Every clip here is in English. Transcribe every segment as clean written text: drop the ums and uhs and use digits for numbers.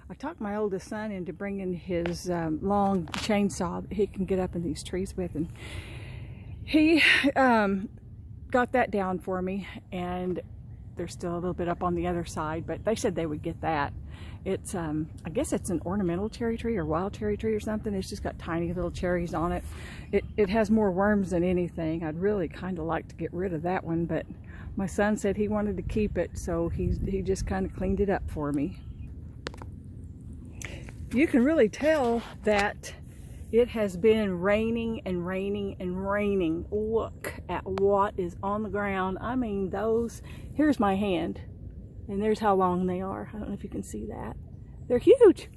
I talked my oldest son into bringing his long chainsaw that he can get up in these trees with, and he got that down for me, and there's still a little bit up on the other side, but they said they would get that. It's I guess it's an ornamental cherry tree or wild cherry tree or something. It's just got tiny little cherries on it. It has more worms than anything. I'd really kind of like to get rid of that one, but my son said he wanted to keep it, so he just kind of cleaned it up for me. You can really tell that it has been raining and raining and raining. Look at what is on the ground. I mean, here's my hand, and there's how long they are. I don't know if you can see that. They're huge.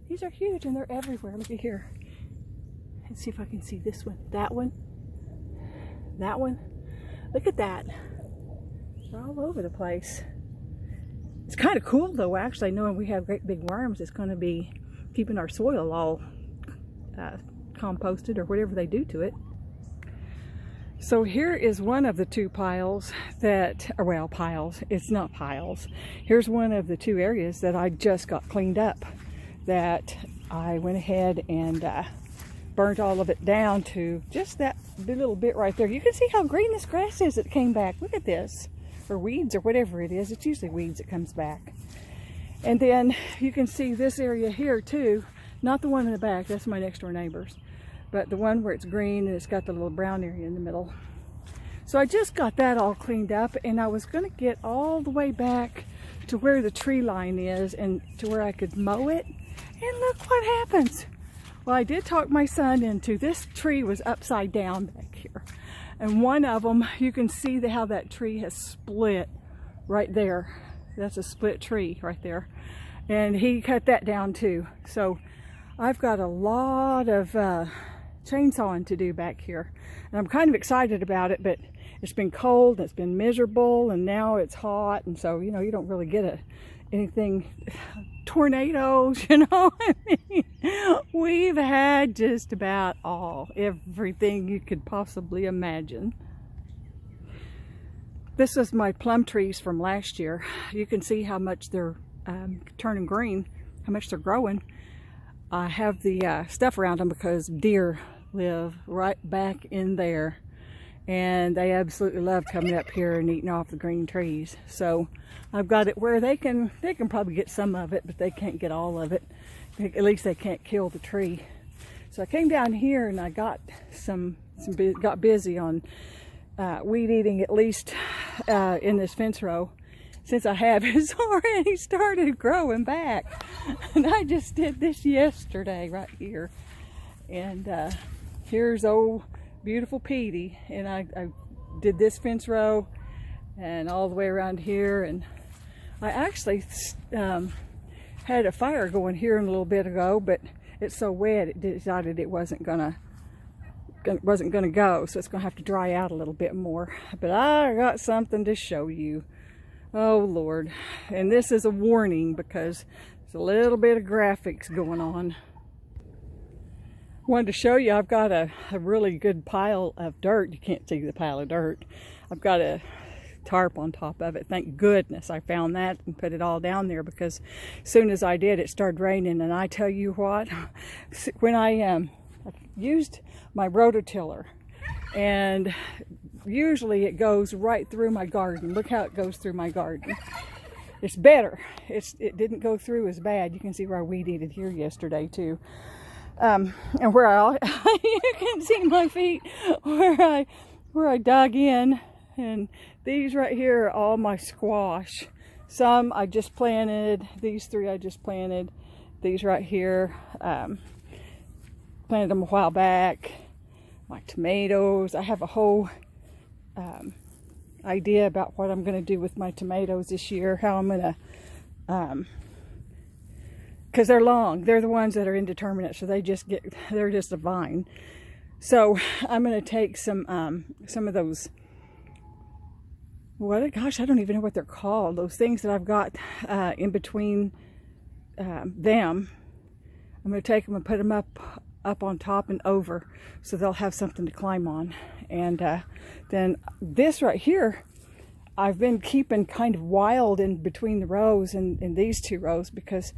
These are huge, and they're everywhere. Look at here. Let's see if I can see this one. That one. That one. Look at that. They're all over the place. It's kind of cool, though, actually, knowing we have great big worms. It's going to be keeping our soil all composted or whatever they do to it. So here is one of the two piles that, or well, piles, it's not piles. Here's one of the two areas that I just got cleaned up, that I went ahead and burnt all of it down to just that little bit right there. You can see how green this grass is that came back. Look at this, or weeds or whatever it is. It's usually weeds that comes back. And then you can see this area here too, not the one in the back, that's my next door neighbor's, but the one where it's green and it's got the little brown area in the middle. So I just got that all cleaned up, and I was going to get all the way back to where the tree line is and to where I could mow it, and look what happens. Well, I did talk my son into, this tree was upside down back here, and one of them, you can see how that tree has split right there. That's a split tree right there, and he cut that down too. So I've got a lot of chainsawing to do back here, and I'm kind of excited about it, but it's been cold, it's been miserable, and now it's hot, and so, you know, you don't really get anything, tornadoes, you know. I mean, we've had just about everything you could possibly imagine. This is my plum trees from last year. You can see how much they're turning green, how much they're growing. I have the stuff around them because deer live right back in there, and they absolutely love coming up here and eating off the green trees. So I've got it where they can probably get some of it, but they can't get all of it. At least they can't kill the tree. So I came down here and I got got busy on weed eating, at least in this fence row. Since I have, it's already started growing back. And I just did this yesterday right here. And here's old beautiful Petey. And I did this fence row and all the way around here. And I actually had a fire going here a little bit ago, but it's so wet it decided it wasn't gonna go, so it's gonna have to dry out a little bit more. But I got something to show you. Oh Lord. And this is a warning because there's a little bit of graphics going on. Wanted to show you, I've got a really good pile of dirt. You can't see the pile of dirt. I've got a tarp on top of it. Thank goodness I found that and put it all down there, because as soon as I did, it started raining. And I tell you what, when I used my rototiller, and usually it goes right through my garden. Look how it goes through my garden. It's better. It didn't go through as bad. You can see where I weed eated here yesterday too. And where you can see my feet where I dug in. And these right here are all my squash. Some I just planted. These 3 I just planted. These right here, planted them a while back. My tomatoes. I have a whole idea about what I'm going to do with my tomatoes this year. How I'm going to, because they're long. They're the ones that are indeterminate, so they're just a vine. So I'm going to take some of those. Gosh, I don't even know what they're called. Those things that I've got in between them. I'm going to take them and put them up on top and over, so they'll have something to climb on. And then this right here, I've been keeping kind of wild in between the rows in these 2 rows, because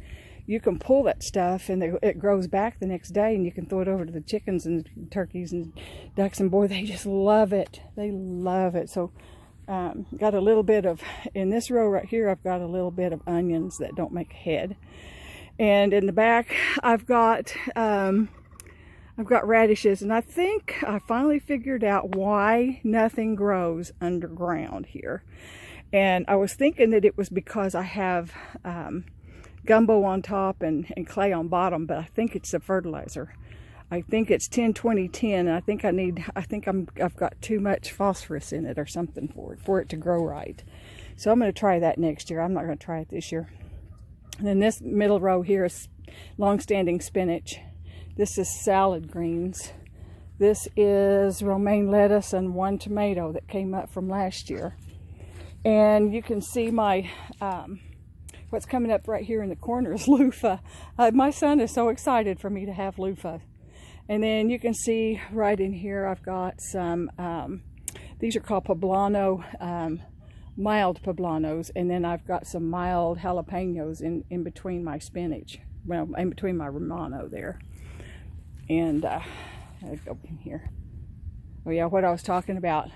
you can pull that stuff and it grows back the next day, and you can throw it over to the chickens and turkeys and ducks, and boy, they just love it. They love it. So got a little bit of, in this row right here, I've got a little bit of onions that don't make a head. And in the back, I've got radishes, and I think I finally figured out why nothing grows underground here. And I was thinking that it was because I have gumbo on top and clay on bottom, but I think it's the fertilizer. I think it's 10-20-10, and I think I've got too much phosphorus in it or something for it to grow right. So I'm going to try that next year. I'm not going to try it this year. And then this middle row here is long-standing spinach. This is salad greens. This is romaine lettuce and 1 tomato that came up from last year. And you can see my, what's coming up right here in the corner is loofah. My son is so excited for me to have loofah. And then you can see right in here, I've got some, these are called poblano, mild poblanos. And then I've got some mild jalapenos in between my spinach. Well, in between my romano there. And I'll go in here. Oh yeah, what I was talking about,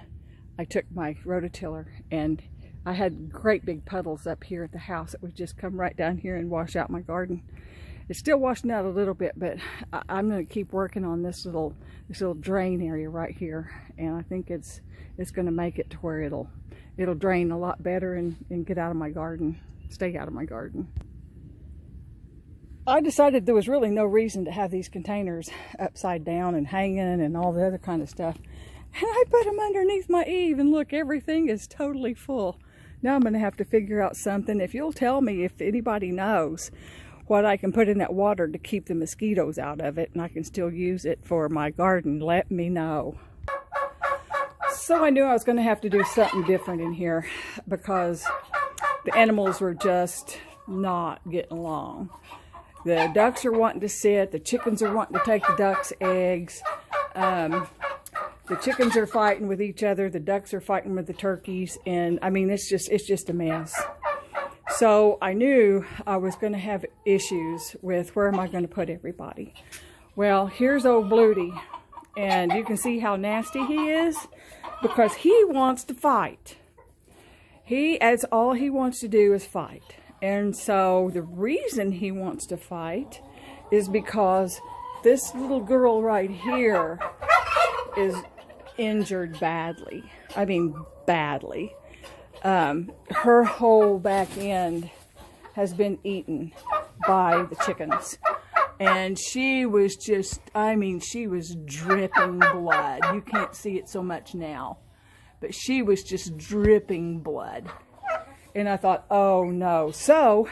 I took my rototiller and I had great big puddles up here at the house that would just come right down here and wash out my garden. It's still washing out a little bit, but I'm going to keep working on this little drain area right here, and I think it's going to make it to where it'll drain a lot better and get out of my garden, stay out of my garden. I decided there was really no reason to have these containers upside down and hanging and all the other kind of stuff. And I put them underneath my eave, and look, everything is totally full. Now I'm going to have to figure out something. If you'll tell me, if anybody knows what I can put in that water to keep the mosquitoes out of it, and I can still use it for my garden, let me know. So I knew I was going to have to do something different in here because the animals were just not getting along. The ducks are wanting to sit. The chickens are wanting to take the ducks' eggs. The chickens are fighting with each other. The ducks are fighting with the turkeys. And I mean, it's just a mess. So I knew I was going to have issues with where am I going to put everybody. Well, here's old Bluty. And you can see how nasty he is because he wants to fight. That's all he wants to do is fight. And so the reason he wants to fight is because this little girl right here is injured badly. I mean, badly. Her whole back end has been eaten by the chickens. And she was just, I mean, she was dripping blood. You can't see it so much now. But she was just dripping blood. And I thought, oh no. So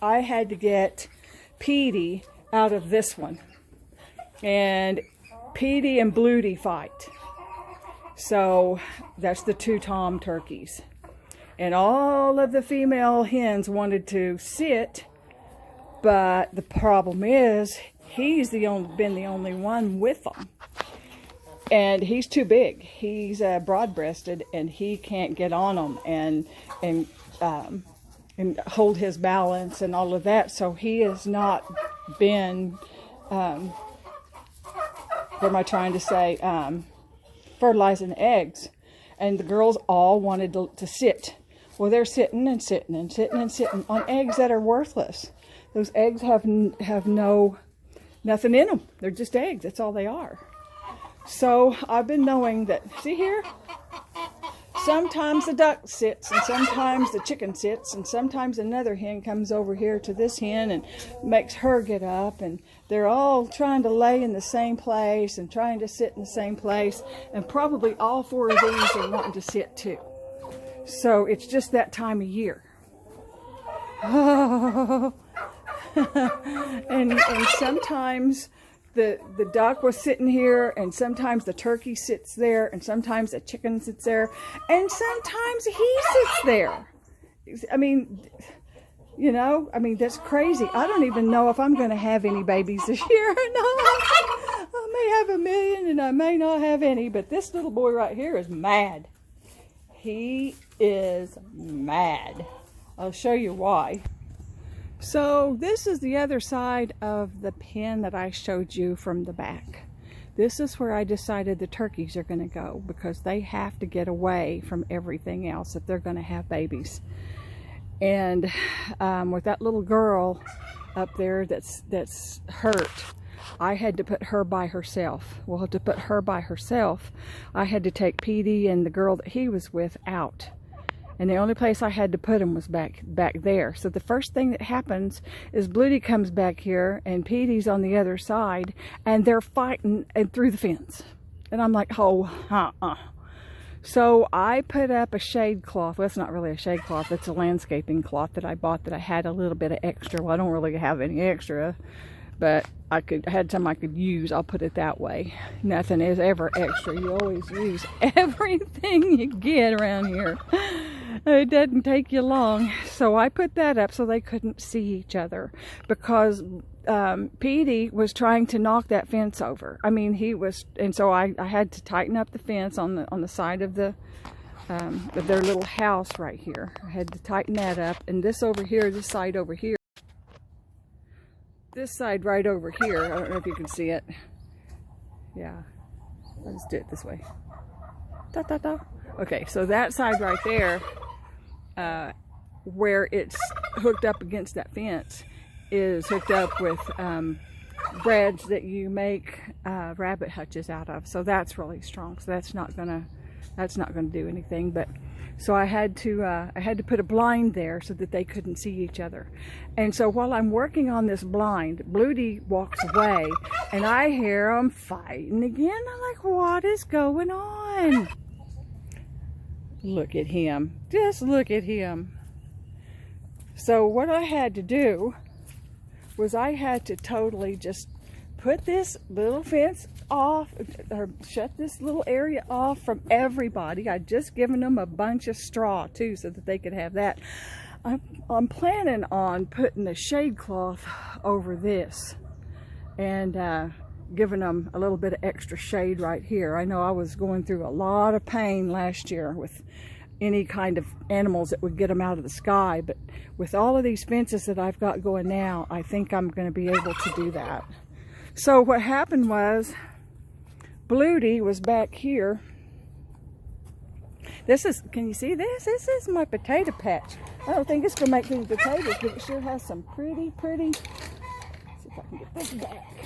I had to get Petey out of this one. And Petey and Bluty fight. So that's the two tom turkeys. And all of the female hens wanted to sit. But the problem is, he's been the only one with them. And he's too big. He's broad-breasted, and he can't get on them and hold his balance and all of that. So he has not been, what am I trying to say, fertilizing eggs. And the girls all wanted to sit. Well, they're sitting and sitting and sitting and sitting on eggs that are worthless. Those eggs have nothing in them. They're just eggs. That's all they are. So I've been knowing that, see here? Sometimes the duck sits and sometimes the chicken sits and sometimes another hen comes over here to this hen and makes her get up, and they're all trying to lay in the same place and trying to sit in the same place, and probably all four of these are wanting to sit too. So it's just that time of year. Oh. and sometimes the duck was sitting here, and sometimes the turkey sits there, and sometimes the chicken sits there, and sometimes he sits there. I mean, you know, I mean, that's crazy. I don't even know if I'm going to have any babies this year or not. I may have 1 million and I may not have any, but this little boy right here is mad. He is mad. I'll show you why. So this is the other side of the pen that I showed you from the back. This is where I decided the turkeys are going to go because they have to get away from everything else if they're going to have babies. And with that little girl up there that's hurt, I had to put her by herself. Well, to put her by herself, I had to take Petey and the girl that he was with out. And the only place I had to put him was back there. So the first thing that happens is Bluty comes back here and Petey's on the other side, and they're fighting and through the fence. And I'm like, oh, So I put up a shade cloth. Well, it's not really a shade cloth. It's a landscaping cloth that I bought that I had a little bit of extra. Well, I don't really have any extra, but I had some I could use. I'll put it that way. Nothing is ever extra. You always use everything you get around here. It doesn't take you long. So I put that up so they couldn't see each other because Petey was trying to knock that fence over. I mean, he was, and so I had to tighten up the fence on the side of their little house right here. I had to tighten that up, and this over here, this side over here, this side right over here. I don't know if you can see it. Yeah, I'll just do it this way. Da, da, da. Okay, so that side right there, where it's hooked up against that fence, is hooked up with breads that you make rabbit hutches out of. So that's really strong. So that's not gonna do anything. But so I had to put a blind there so that they couldn't see each other. And so while I'm working on this blind, Bluty walks away, and I hear them fighting again. I'm like, what is going on? Look at him. Just look at him. So what I had to do was I had to totally just put this little fence off, or shut this little area off from everybody. I'd just given them a bunch of straw too, so that they could have that. I'm planning on putting a shade cloth over this and giving them a little bit of extra shade right here. I know I was going through a lot of pain last year with any kind of animals that would get them out of the sky, but with all of these fences that I've got going now, I think I'm going to be able to do that. So what happened was, Bluty was back here. This is, can you see this? This is my potato patch. I don't think it's going to make any potatoes, but it sure has some pretty, let's see if I can get this back.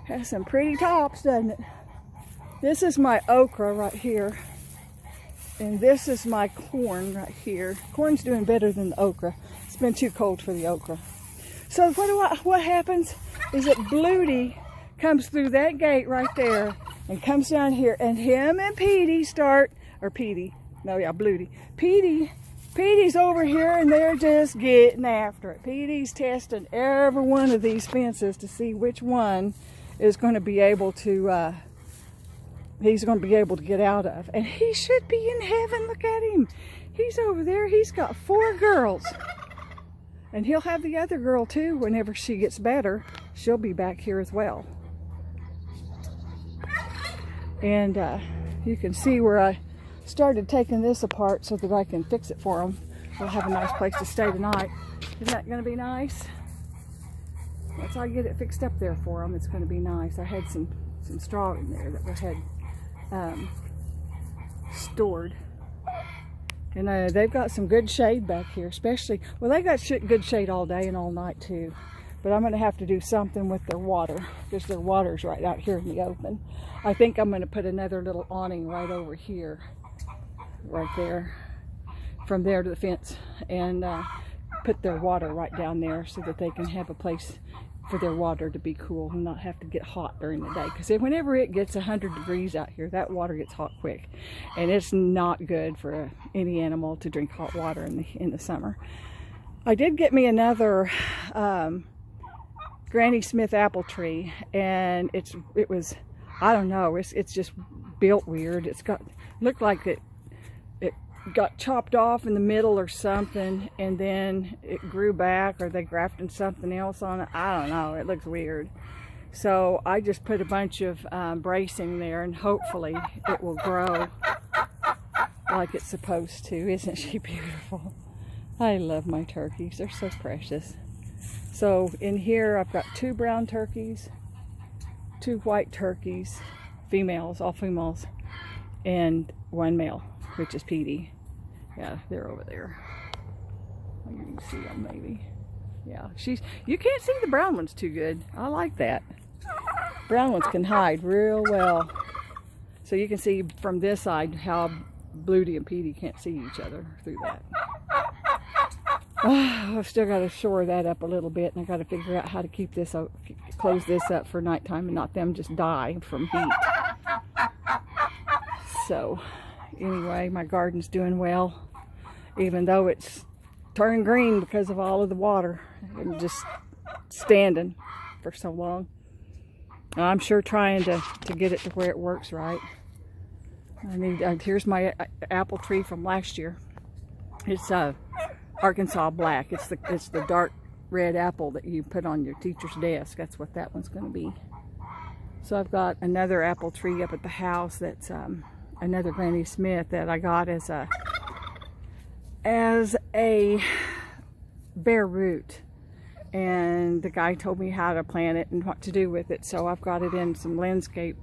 Has some pretty tops, doesn't it? This is my okra right here. And this is my corn right here. Corn's doing better than the okra. It's been too cold for the okra. So what happens is that Bluty comes through that gate right there and comes down here, and him and Petey start, or Petey, no, yeah, Bluty. Petey's over here, and they're just getting after it. Petey's testing every one of these fences to see which one is going to be able to, he's going to be able to get out of. And he should be in heaven. Look at him. He's over there. He's got 4 girls. And he'll have the other girl too. Whenever she gets better, she'll be back here as well. And you can see where I started taking this apart so that I can fix it for them. They'll have a nice place to stay tonight. Isn't that going to be nice? Once I get it fixed up there for them, it's going to be nice. I had some straw in there that I had stored. And they've got some good shade back here, especially, well, they got good shade all day and all night too. But I'm going to have to do something with their water, because their water's right out here in the open. I think I'm going to put another little awning right over here, right there, from there to the fence, and put their water right down there so that they can have a place for their water to be cool and not have to get hot during the day. Because whenever it gets 100 degrees out here, that water gets hot quick, and it's not good for any animal to drink hot water in the summer. I did get me another Granny Smith apple tree, and it was, I don't know, it's just built weird. It's got, looked like it got chopped off in the middle or something, and then it grew back, or they grafted something else on it. I don't know, it looks weird. So I just put a bunch of bracing there, and hopefully it will grow like it's supposed to. Isn't she beautiful? I love my turkeys, they're so precious. So in here I've got 2 brown turkeys, 2 white turkeys, females, all females, and 1 male, which is Petey. Yeah, they're over there. You can see them maybe. Yeah, you can't see the brown ones too good. I like that. Brown ones can hide real well. So you can see from this side how Bluty and Petey can't see each other through that. I've still got to shore that up a little bit, and I got to figure out how to keep this up, close this up for nighttime and not them just die from heat. So anyway, my garden's doing well, even though it's turned green because of all of the water and just standing for so long. I'm sure trying to get it to where it works right. Here's my apple tree from last year. It's Arkansas black. It's the dark red apple that you put on your teacher's desk. That's what that one's going to be. So I've got another apple tree up at the house that's another Granny Smith that I got as a bare root, and the guy told me how to plant it and what to do with it. So I've got it in some landscape,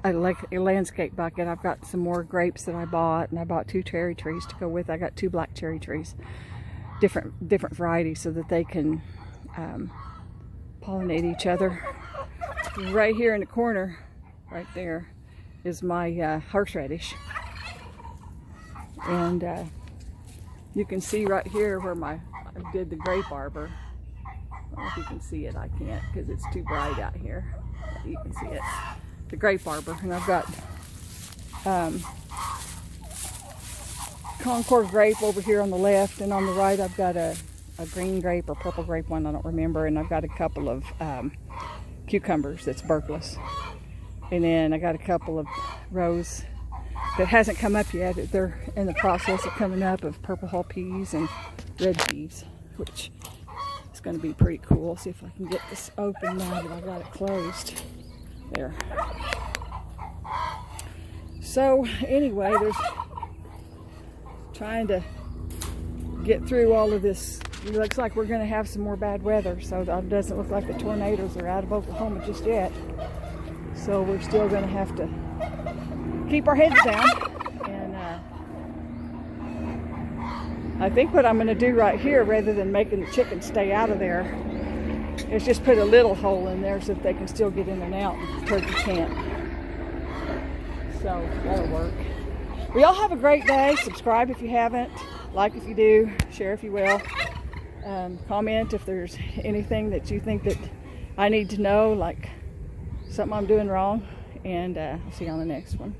a landscape bucket. I've got some more grapes that I bought, and I bought 2 cherry trees to go with. I got 2 black cherry trees, different varieties, so that they can pollinate each other. Right here in the corner, right there, is my horseradish, and you can see right here where I did the grape arbor. I don't know if you can see it. I can't because it's too bright out here. But you can see it. The grape arbor, and I've got Concord grape over here on the left, and on the right I've got a a green grape or purple grape one, I don't remember, and I've got a couple of cucumbers that's burkless. And then I got a couple of rows that hasn't come up yet. They're in the process of coming up, of purple hull peas and red peas, which is going to be pretty cool. See if I can get this open now that I've got it closed. There. So anyway, there's trying to get through all of this. It looks like we're going to have some more bad weather, so it doesn't look like the tornadoes are out of Oklahoma just yet. So we're still going to have to keep our heads down. And I think what I'm going to do right here, rather than making the chickens stay out of there, is just put a little hole in there so that they can still get in and out and the turkey can't. So that'll work. Well, y'all have a great day. Subscribe if you haven't. Like if you do. Share if you will. Comment if there's anything that you think that I need to know, like something I'm doing wrong. And I'll see you on the next one.